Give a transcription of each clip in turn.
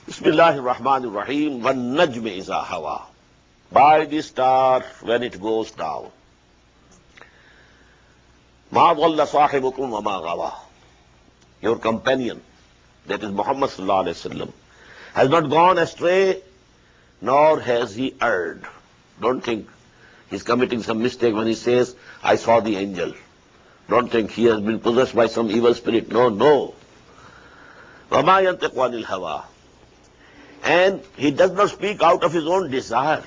Bismillahirrahmanirrahim. Wan Najm Iza Hawa. By the star when it goes down. Ma dhalla sahibukum wa ma ghawa. Your companion, that is Muhammad sallallahu alaihi wasallam, has not gone astray, nor has he erred. Don't think he's committing some mistake when he says, I saw the angel. Don't think he has been possessed by some evil spirit. No, no. Wa ma yantiqu anil hawa. And he does not speak out of his own desire.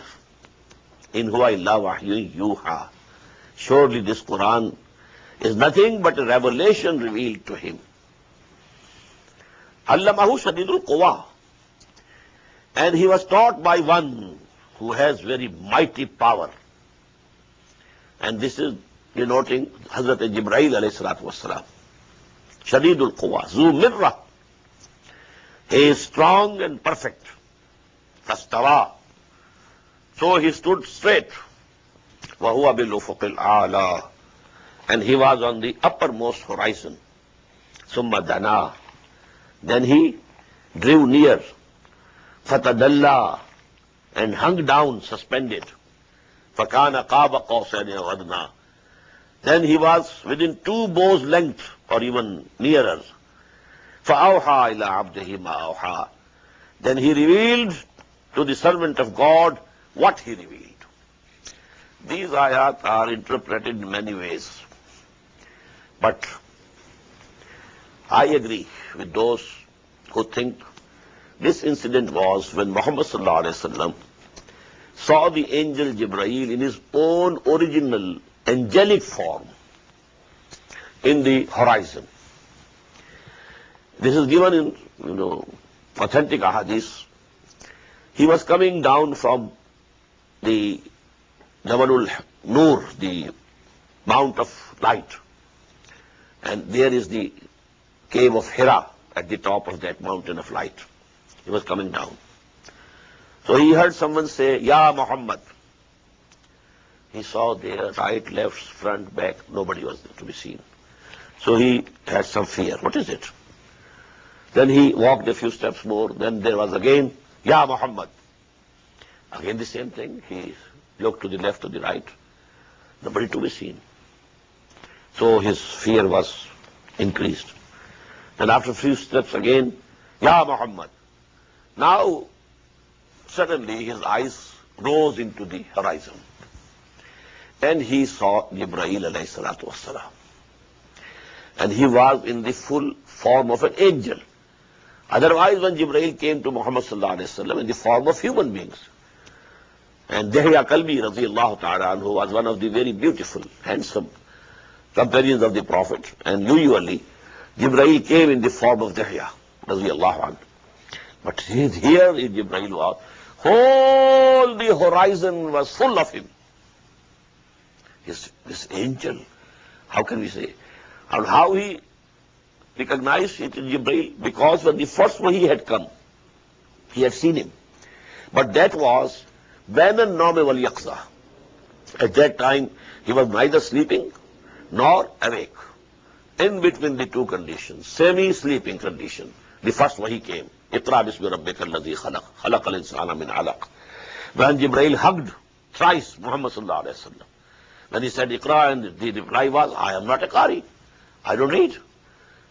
In huwa illa wahyun yuha. Surely this Quran is nothing but a revelation revealed to him. Allamahu shadidul quwa. And he was taught by one who has very mighty power. And this is denoting Hazrat Jibreel alayhi salatu wassalam. Shadidul quwa. Zu mirra. He is strong and perfect. Fastawa. So he stood straight. Wahuwa bil ufuqil a'la. And he was on the uppermost horizon. Summa dana. Then he drew near. Fatadalla. And hung down, suspended. Fakana qaba qawsaini aw adna. Then he was within 2 bows' length, or even nearer. فَأَوْحَى إِلَىٰ عَبْدِهِ مَا أَوْحَى. Then he revealed to the servant of God what he revealed. These ayat are interpreted in many ways. But I agree with those who think this incident was when Muhammad sallallahu alaihi wasallam saw the angel Jibreel in his own original angelic form in the horizon. This is given in, authentic ahadith. He was coming down from the Jabalul Nur, the Mount of Light. And there is the cave of Hira at the top of that mountain of light. He was coming down. So he heard someone say, Ya Muhammad. He saw there, right, left, front, back, nobody was to be seen. So he had some fear. What is it? Then he walked a few steps more. Then there was again, Ya Muhammad. Again the same thing. He looked to the left, to the right. Nobody to be seen. So his fear was increased. And after a few steps again, Ya Muhammad. Now, suddenly his eyes rose into the horizon. And he saw Jibreel alayhi salatu wassalam. And he was in the full form of an angel. Otherwise, when Jibreel came to Muhammad sallallahu alaihi wasallam in the form of human beings, and Dihya Kalbi radiyallahu ta'ala anhu was one of the very beautiful, handsome companions of the Prophet, and usually Jibreel came in the form of Dihya radiyallahu anhu. But here in Jibreel was, whole the horizon was full of him. This angel, how can we say? And how he recognized it in Jibreel? Because when the first one he had come, he had seen him. But that was Bain an-Nawm wal Yaqza. At that time, he was neither sleeping nor awake. In between the two conditions, semi-sleeping condition. The first one he came. Iqra bismi rabbika alladhi khalaq. Khalaqal insana min alaq. When Jibreel hugged thrice Muhammad sallallahu alaihi wasallam. When he said Iqra, and the reply was, I am not a Qari. I don't read.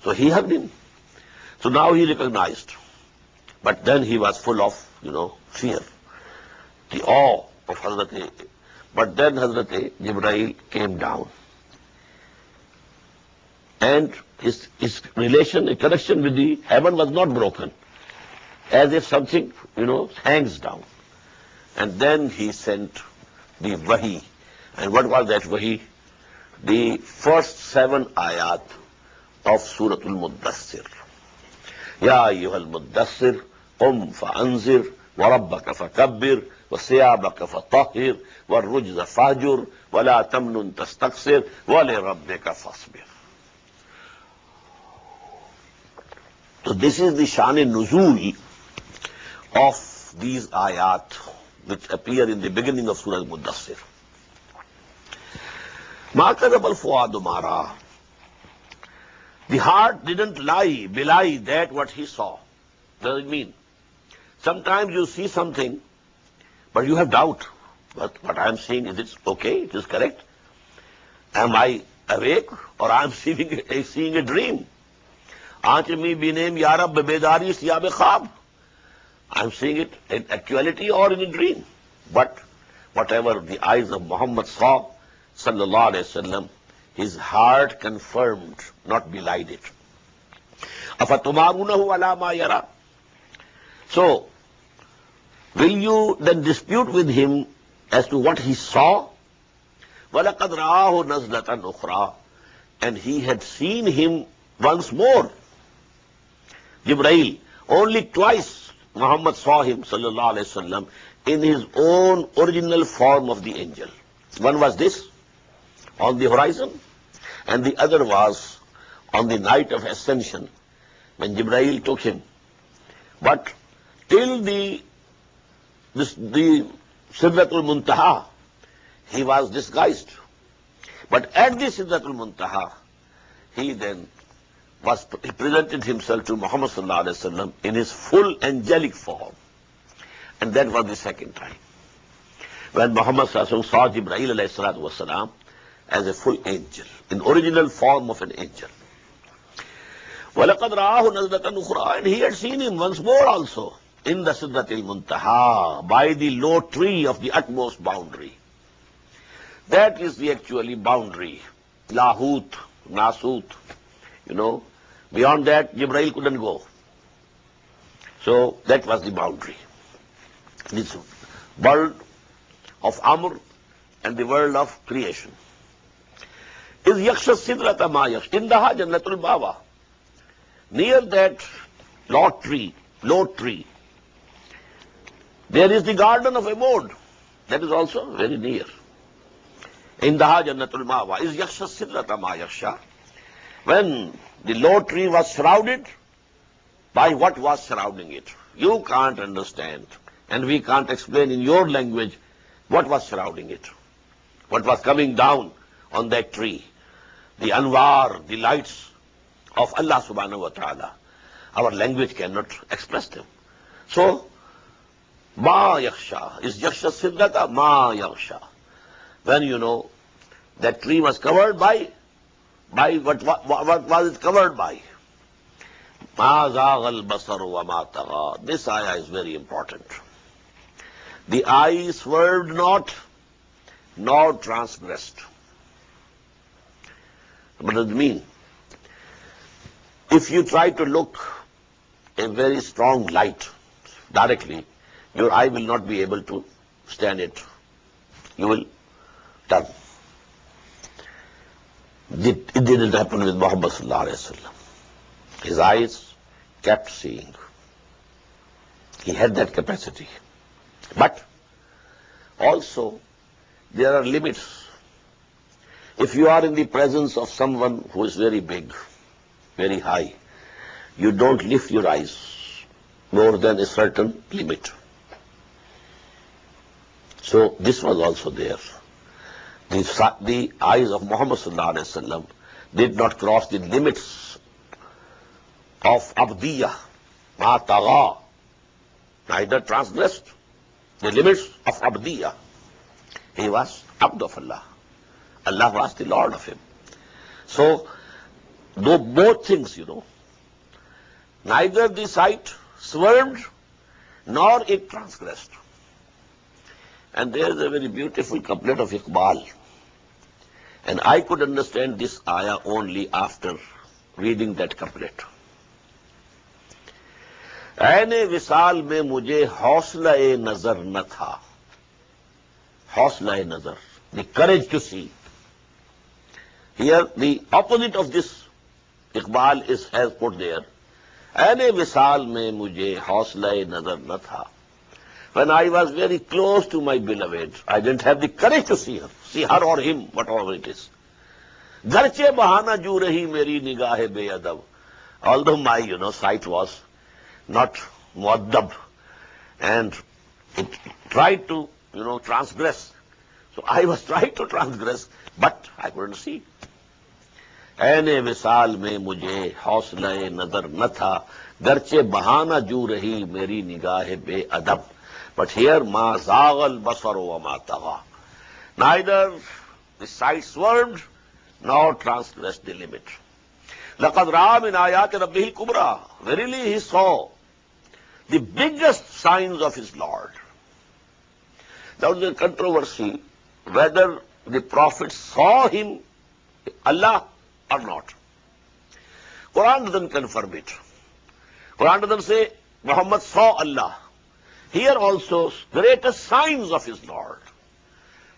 So he hugged him. So now he recognized. But then he was full of, fear. The awe of Hazrat. But then Hazrat Jibreel came down. And his relation, his connection with the heaven was not broken. As if something, hangs down. And then he sent the wahi. And what was that wahi? The first 7 ayat of Surah Al-Muddassir. Ya ayyuhal Muddassir, qum fa'anzir, wa rabbaka fakabbir, wa siyabaka fatahhir, wa rujza fahjur, wa la tamnun tastaqsir, wa li rabbika fasbir. So this is the Shan-e-Nuzul of these ayat which appear in the beginning of Surah Al-Muddassir. Ma kadhaba al-fuadu ma ra'a. The heart didn't belie that what he saw. Does it mean? Sometimes you see something, but you have doubt. But what I am seeing, is it okay? It is correct? Am I awake or I am seeing a dream? Aanchmi binem yarab bedari siyab khab. I am seeing it in actuality or in a dream. But whatever the eyes of Muhammad saw, sallallahu alayhi wasallam, his heart confirmed, not belied it. Afatumarunahu ala ma yara. So, will you then dispute with him as to what he saw? وَلَقَدْ رَآهُ نَزْلَةً أُخْرَى. And he had seen him once more. Jibreel, only twice Muhammad saw him, sallallahu alayhi wasallam, in his own original form of the angel. One was this, on the horizon, and the other was on the night of ascension, when Jibreel took him. But till the Sidratul Muntaha, he was disguised. But at the Sidratul Muntaha, he then he presented himself to Muhammad sallallahu alaihi wasallam in his full angelic form. And that was the second time, when Muhammad sallallahu alaihi wasallam saw Jibreel alayhi salatu wasalam as a full angel, in original form of an angel. وَلَقَدْ رَآهُ نَزْلَةً أُخْرَى. And he had seen him once more also, in the Sidratil Muntaha, by the low tree of the utmost boundary. That is the actually boundary. Lahut, Nasut, beyond that Jibreel couldn't go. So that was the boundary. This world of Amr and the world of creation. Is Yaksha Sidrata Ma Yaksh, Indaha Jannatul Bawa. Near that low tree, there is the garden of abode. That is also very near. Indaha Jannatul Bawa. Is Yaksha Sidrata Ma Yaksha. When the low tree was surrounded, by what was surrounding it? You can't understand, and we can't explain in your language what was surrounding it, what was coming down on that tree. The anwar, the lights of Allah subhanahu wa ta'ala. Our language cannot express them. So, ma yaksha, is yaksha siddhata ma yaksha. When that tree was covered by what was it covered by? Ma zaghal basar wa ma tagha. This ayah is very important. The eye swerved not, nor transgressed. What does it mean? If you try to look a very strong light directly, your eye will not be able to stand it. You will turn. It didn't happen with Muhammad sallallahu alaihi wasallam. His eyes kept seeing. He had that capacity. But also, there are limits. If you are in the presence of someone who is very big, very high, you don't lift your eyes more than a certain limit. So this was also there. The eyes of Muhammad sallallahu alaihi wasallam did not cross the limits of abdiyah, ma tagha, neither transgressed the limits of abdiyah. He was abd of Allah. Allah was the Lord of him. So, though both things, neither the sight swerved nor it transgressed. And there is a very beautiful couplet of Iqbal. And I could understand this ayah only after reading that couplet. ऐने विसाल में मुझे हौसला-ए नजर न था. Haussla-e nazar, the courage to see. Here, the opposite of this Iqbal has put there. ऐने विसाल में मुझे हौसला-ए नजर न था. When I was very close to my beloved, I didn't have the courage to see her or him, whatever it is. Garche bahana ju rahi meri nigahe beadab. Although my, sight was not muaddab, and it tried to, transgress. So I was trying to transgress, but I couldn't see. ऐने विसाल में मुझे हौसला नजर न था, गर्चे बहाना जू रही मेरी निगाह बेअदब. But here, ma zagal basaru wa ma tagha. Neither the sight swerved nor transgressed the limit. Laqad ra'a min ayati rabbihil kubra. Verily he saw the biggest signs of his Lord. There was a controversy whether the Prophet saw him, Allah, or not. Quran doesn't confirm it. Quran doesn't say Muhammad saw Allah. Here also, greatest signs of his Lord.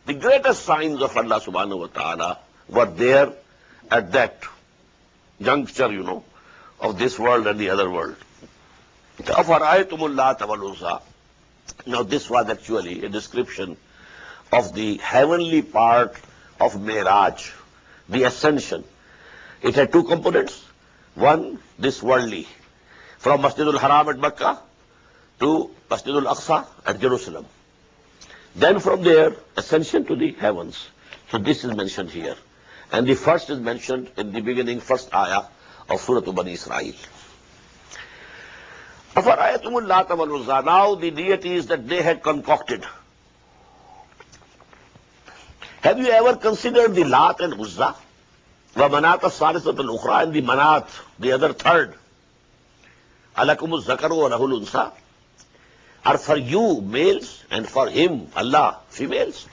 The greatest signs of Allah subhanahu wa ta'ala were there at that juncture, of this world and the other world. Now this was actually a description of the heavenly part of Miraj, the ascension. It had two components. One, this worldly, from Masjidul Haram at Mecca to Masjidul Aqsa at Jerusalem. Then from there, ascension to the heavens. So this is mentioned here. And the first is mentioned in the beginning, first ayah of Surah Bani Israel. Now the deities that they had concocted. Have you ever considered the Lat and Uzza? Wa Manat as-Salisat al-Ukhra, and the Manat, the other third. Alakum az-Zakaru wa lahul unsa. Are for you males and for him, Allah, females.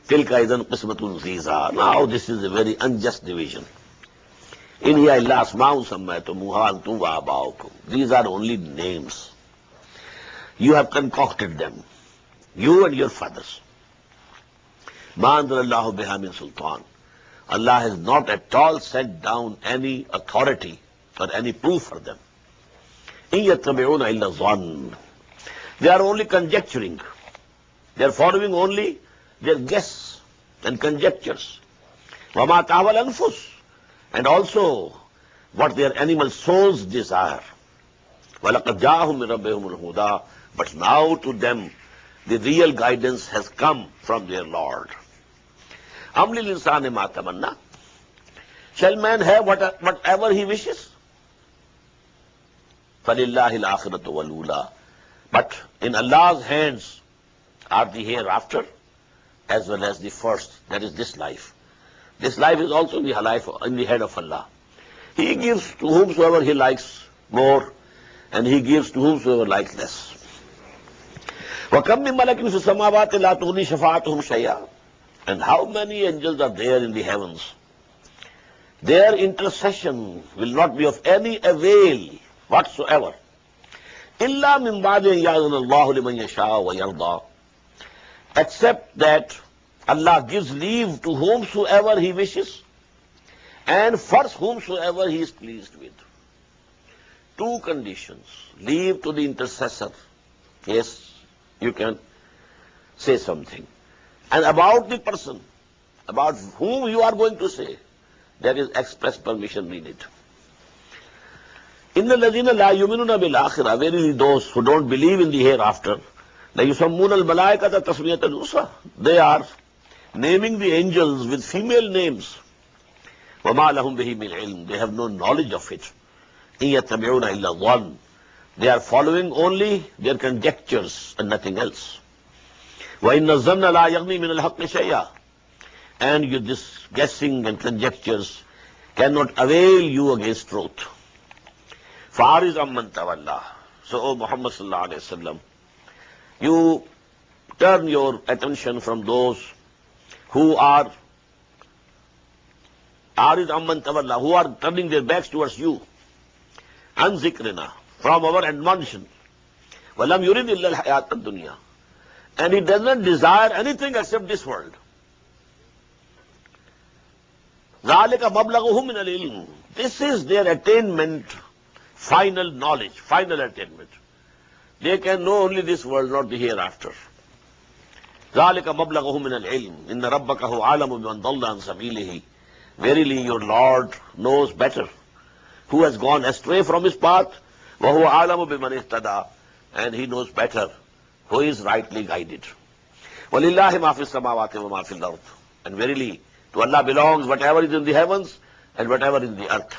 Tilka idan qismatun ziza. Now this is a very unjust division. In hiya illa asma'un sammaytumuha antum wa aba'ukum. These are only names. You have concocted them. You and your fathers. Ma anzalallahu biha min sultan. Allah has not at all sent down any authority or any proof for them. In yattabi'una illa zann. They are only conjecturing. They are following only their guesses and conjectures. وَمَا تَعْوَى الْأَنفُسُ, and also what their animal souls desire. وَلَقَدْ جَاءَهُم مِّن رَبِّهِمُ الْهُدَى, but now to them the real guidance has come from their Lord. أَمْ لِلْإِنسَانِ مَا تَمَنَّى, shall man have whatever he wishes? فَلِلَّهِ الْآخِرَةُ وَالْأُولَى, but in Allah's hands are the hereafter as well as the first, that is this life. This life is also in the head of Allah. He gives to whomsoever he likes more, and he gives to whomsoever likes less. وَكَمْ مِن مَلَكٍ فِي السَّمَاوَاتِ لَا تُغْنِي شَفَاعَتُهُمْ شَيْئًا, and how many angels are there in the heavens? Their intercession will not be of any avail whatsoever. إِلَّا مِن بَعْدِ أَن يَأْذَنَ اللَّهُ لِمَن يَشَاءُ وَيَرْضَى, except that Allah gives leave to whomsoever He wishes and first whomsoever He is pleased with. Two conditions. Leave to the intercessor. Yes, you can say something. And about the person, about whom you are going to say, there is express permission needed. إِنَّ الَّذِينَ لَا يُؤْمِنُونَ بِالْآخِرَةِ, verily those who don't believe in the hereafter, لَيُسَمُّونَ الْمَلَائِكَةَ تَسْمِيَةَ الْأُنثَى, they are naming the angels with female names. وَمَا لَهُمْ بِهِ مِنْ عِلْمٍ, they have no knowledge of it. إِن يَتَّبِعُونَ إِلَّا الظَّنَّ, they are following only their conjectures and nothing else. وَإِنَّ الظَّنَّ لَا يَغْنِي مِنَ الْحَقِّ شَيْئًا, and this guessing and conjectures cannot avail you against truth. فَعَارِضْ عَمَّنْ تَوَلَّى, so O Muhammad sallallahu alayhi wa sallam, you turn your attention from those who are عَارِضْ عَمَّنْ تَوَلَّى, who are turning their backs towards you, عَنْ ذِكْرِنَا, from our admonition. وَلَمْ يُرِدْ إِلَّا الْحَيَاةَ الدُّنْيَا, and he does not desire anything except this world. ذَلِكَ مَبْلَغُهُم مِّنَ الْعِلْمِ, this is their attainment, final knowledge, final attainment. They can know only this world, not the hereafter. ذَلِكَ مَبْلَغُهُم مِّنَ الْعِلْمِ إِنَّ رَبَّكَ هُوَ أَعْلَمُ بِمَنْ ضَلَّ عَنْ سَبِيلِهِ, verily your Lord knows better who has gone astray from his path. وَهُوَ أَعْلَمُ بِمَنِ اهْتَدَى, and he knows better who is rightly guided. وَلِلَّهِ مَا فِي السَّمَاوَاتِ وَمَا فِي الْأَرْضِ, and verily to Allah belongs whatever is in the heavens and whatever in the earth.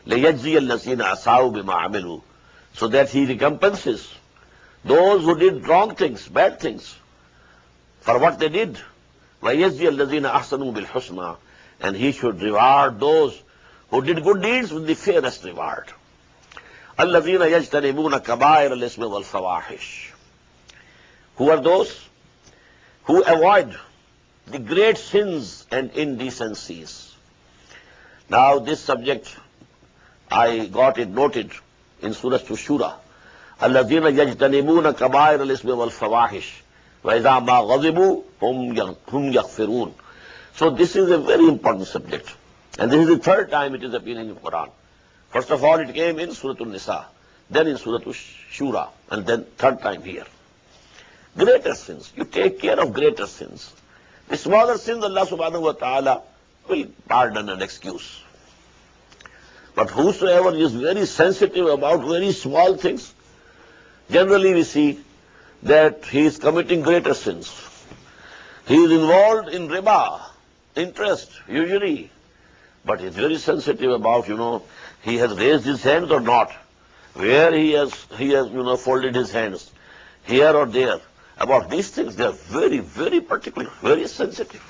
لَيَجْزِيَ الَّذِينَ أَسَاءُوا بِمَا عَمِلُوا, so that he recompenses those who did wrong things, bad things, for what they did. وَيَجْزِيَ الَّذِينَ أَحْسَنُوا بِالْحُسْنَى, and he should reward those who did good deeds with the fairest reward. الَّذِينَ يَجْتَنِبُونَ كَبَائِرَ الْإِثْمِ وَالْفَوَاحِشِ. Who are those who avoid the great sins and indecencies? Now this subject, I got it noted in Surah Surah. الَّذِينَ يَجْتَنِبُونَ كَبَائِرَ الْإِثْمِ وَالْفَوَاحِشِ وَإِذَا مَا غَضِبُوا هُمْ يَغْفِرُونَ. So this is a very important subject. And this is the third time it is appearing in Quran. First of all, it came in Surah An-Nisa, then in Surah Shura, and then third time here. Greater sins. You take care of greater sins. The smaller sins, Allah subhanahu wa ta'ala will pardon and excuse. But whosoever is very sensitive about very small things, generally we see that he is committing greater sins. He is involved in riba, interest, usually. But he is very sensitive about, he has raised his hands or not, where he has folded his hands, here or there. About these things, they are very, very particular, very sensitive.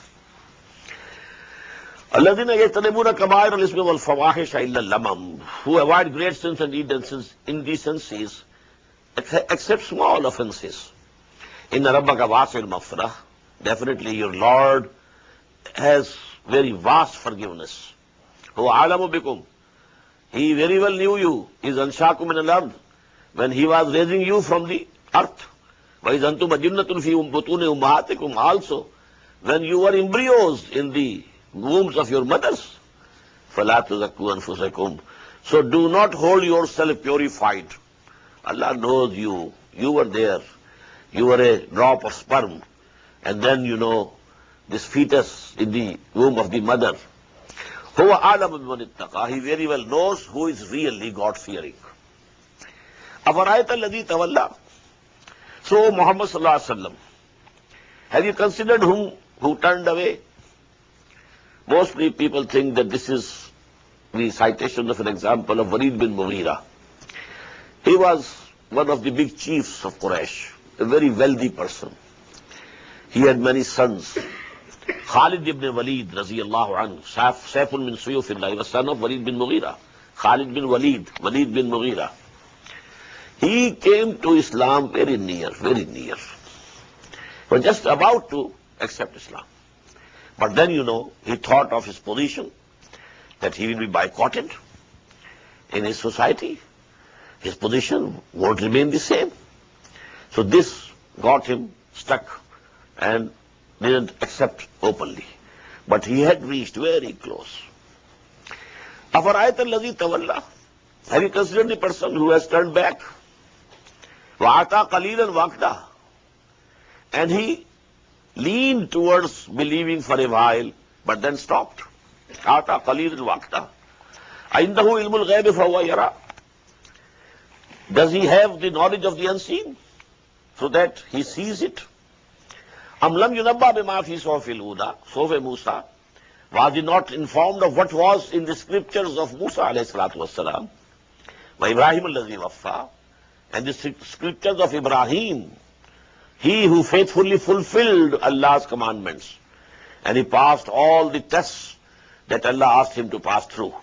الَّذِينَ يَجْتَنِبُونَ كَبَائِرَ الْإِثْمِ وَالْفَوَاحِشَ إِلَّا اللَّمَمَ, who avoid great sins and indecencies, except small offenses. إِنَّ رَبَّكَ وَاسِعُ الْمَغْفِرَةِ, definitely your Lord has very vast forgiveness. هُوَ أَعْلَمُ بِكُمْ, he very well knew you. إِذْ أَنْشَأَكُم مِّنَ الْأَرْضِ, when he was raising you from the earth. وَإِذْ أَنْتُمْ أَجِنَّةٌ فِي بُطُونِ أُمَّهَاتِكُمْ, also when you were embryos in the wombs of your mothers. فَلَا تُزَكُّوا أَنفُسَكُمْ, so do not hold yourself purified. Allah knows you. You were there. You were a drop of sperm. And then, this fetus in the womb of the mother. هُوَ أَعْلَمُ بِمَنِ اتَّقَى, he very well knows who is really God-fearing. أَفَرَأَيْتَ الَّذِي تَوَلَّى, so Muhammad sallallahu alaihi wasallam, have you considered who turned away? Mostly people think that this is the citation of an example of Walid bin Mughira. He was one of the big chiefs of Quraysh, a very wealthy person. He had many sons. Khalid ibn Walid, raziyallahu anhu, Saifun min Suyufillah, he was son of Walid bin Mughira. Khalid bin Walid, Walid bin Mughira. He came to Islam very near, very near. He was just about to accept Islam. But then, he thought of his position, that he will be boycotted in his society. His position won't remain the same. So this got him stuck and didn't accept openly. But he had reached very close. أَفَرَأَيْتَ الَّذِي تَوَلَّى, have you considered the person who has turned back? وَعَطَى قَلِيلًا وَأَكْدَى, and he leaned towards believing for a while, but then stopped. عَطَى قَلِيلًا وَأَكْدَى عِنْدَهُ عِلْمُ الْغَيْبِ فَهُوَ يَرَى, does he have the knowledge of the unseen, so that he sees it? أَمْ لَمْ يُنَبَّأْ بِمَا فِي صُحُفِ الْأُولَى, صُحُفِ مُوسَى, was he not informed of what was in the scriptures of Musa alayhi salatu wassalam, وَإِبْرَاهِيمَ الَّذِي وَفَّى, and the scriptures of Ibrahim, he who faithfully fulfilled Allah's commandments, and he passed all the tests that Allah asked him to pass through.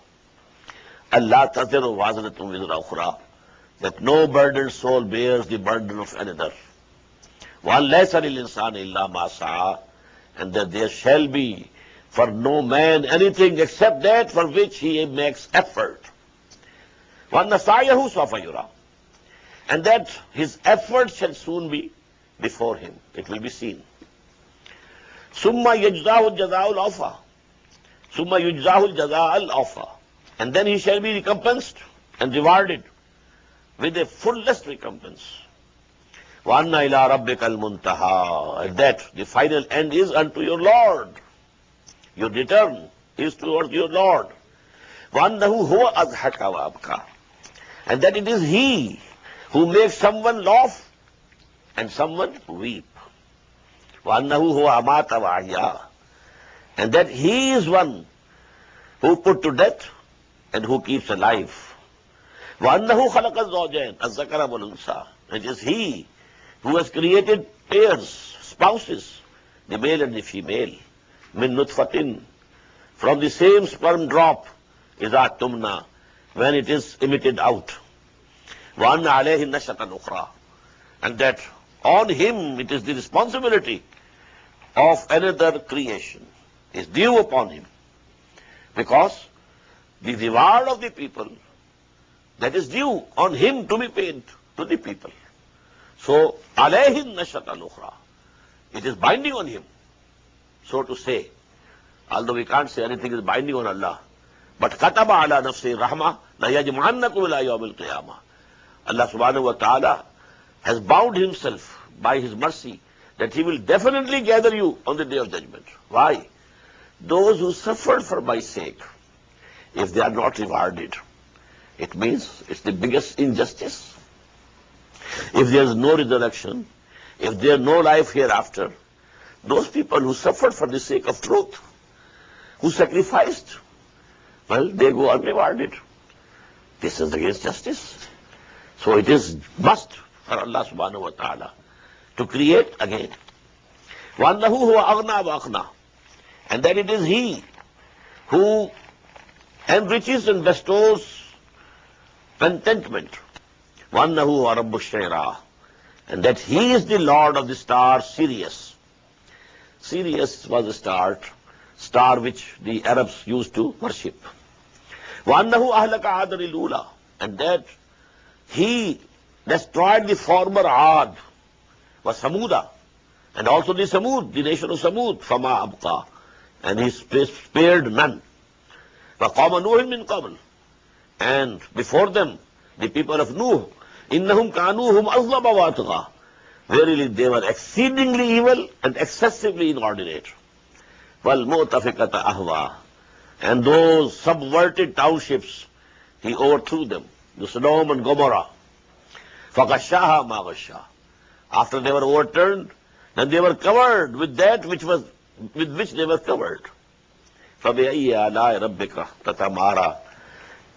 Allah taziru wazratun wizra ukhra, that no burdened soul bears the burden of another. وَأَنْ لَيْسَ لِلْإِنسَانِ إِلَّا مَا سَعَى, and that there shall be for no man anything except that for which he makes effort. وَأَنَّ سَعْيَهُ سَوْفَ يُرَى, and that his effort shall soon be before him. It will be seen. ثُمَّ يُجْزَاهُ الْجَزَاءُ الْأَوْفَى, ثُمَّ يُجْزَاهُ الْجَزَاءَ الْأَوْفَى, and then he shall be recompensed and rewarded with a fullest recompense. وَأَنَّ إِلَىٰ رَبِّكَ الْمُنْتَهَى, and that the final end is unto your Lord. Your return is towards your Lord. وَأَنَّهُ هُوَ أَضْحَكَ وَأَبْكَى, and that it is He who makes someone laugh and someone weep. وَأَنَّهُ هُوَ أَمَاتَ وَأَحْيَا, and that He is one who put to death and who keeps alive. وَأَنَّهُ خَلَقَ الزَّوْجَيْنِ الذَّكَرَ وَالْأُنثَى. It is He who has created pairs, spouses, the male and the female. مِن نُطْفَةٍ, from the same sperm drop, إِذَا تُمْنَى, when it is emitted out. وَأَنَّ عَلَيْهِ النَّشَةَ الْأُخْرَى, and that on him it is the responsibility of another creation, is due upon him. Because the reward of the people, that is due on him to be paid to the people. So, alayhi nashat al-ukhra, it is binding on him, so to say. Although we can't say anything is binding on Allah. But kataba ala nafsi rahmah, la yajma'annakum ila yawm al-qiyamah. Allah subhanahu wa ta'ala has bound himself by his mercy that he will definitely gather you on the day of judgment. Why? Those who suffered for my sake, if they are not rewarded, it means it's the biggest injustice. If there is no resurrection, if there is no life hereafter, those people who suffered for the sake of truth, who sacrificed, well, they go unrewarded. This is against justice. So it is must for Allah subhanahu wa ta'ala to create again. وَأَنَّهُ هُوَ أَغْنَى وَأَقْنَى, and that it is He who enriches and bestows contentment. وَأَنَّهُ هُوَ رَبُّ الشَّيْرَى, and that He is the Lord of the star Sirius. Sirius was a star which the Arabs used to worship. وَأَنَّهُ أَهْلَكَ عَادًا الْأُولَى, and that He destroyed the former Aad, was Samuda, and also the Samud, the nation of Samud, فَمَا أَبْقَى, and He spared none. وَقَوْمَ نُوحٍ مِّن قَبْلِ, and before them, the people of Nuh, إِنَّهُمْ كَانُوا هُمْ أَظْلَمَ وَأَطْغَى, verily they were exceedingly evil and excessively inordinate. وَالْمُؤْتَفِقَةَ أَهْوَى, and those subverted townships, He overthrew them, the Sodom and Gomorrah. فَغَشَّاهَا مَا غَشَّا, after they were overturned, then they were covered with that with which they were covered. فَبِأَيِّ آلَاءِ رَبِّكَ تَتَمَارَى,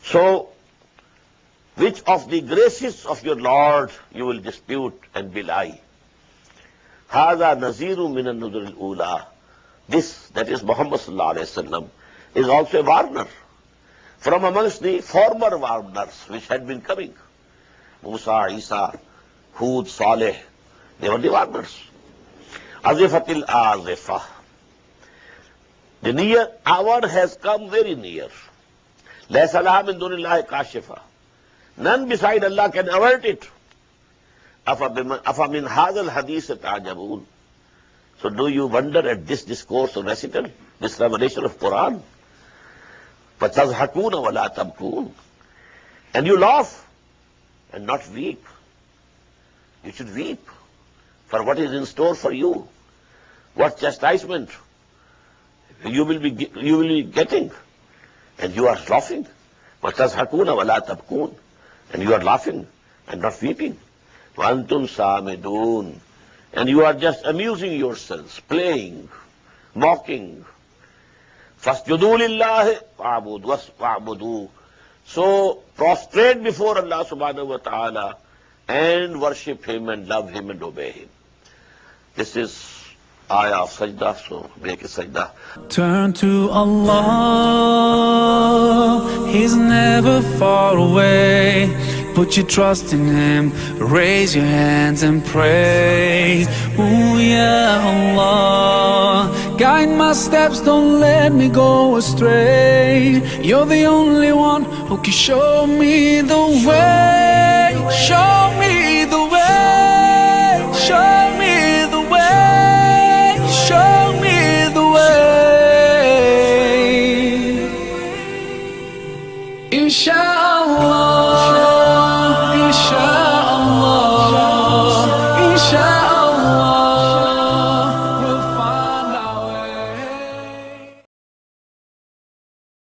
so which of the graces of your Lord you will dispute and belie? هَذَا نَذِيرٌ مِنَ النُّذُرِ الْأُولَى, this, that is Muhammad sallallahu alayhi wa sallam, is also a warner from amongst the former warners which had been coming. Musa, Isa, Hud, Saleh, they were the warners. Azifatil Azifah, the near hour has come very near. Laysa laha min dunillahi kashifa, none beside Allah can avert it. Afa min hadha al-hadith ta'jabun, so do you wonder at this discourse of recital, this revelation of Quran? فَتَضْحَكُونَ وَلَا تَبْكُونَ, and you laugh and not weep. You should weep for what is in store for you, what chastisement you will be getting, and you are laughing. وَتَضْحَكُونَ وَلَا تَبْكُونَ, and you are laughing and not weeping. وَأَنْتُمْ سَامِدُونَ, and you are just amusing yourselves, playing, mocking. فَاسْجُدُوا لِلَّهِ وَاعْبُدُوا, so prostrate before Allah subhanahu wa ta'ala and worship Him and love Him and obey Him. This is ayah of sajda, so make a sajda. Turn to Allah, He's never far away. Put your trust in Him, raise your hands and pray. Ooh, ya Allah, guide my steps, don't let me go astray. You're the only one who can show me the way, show me the way.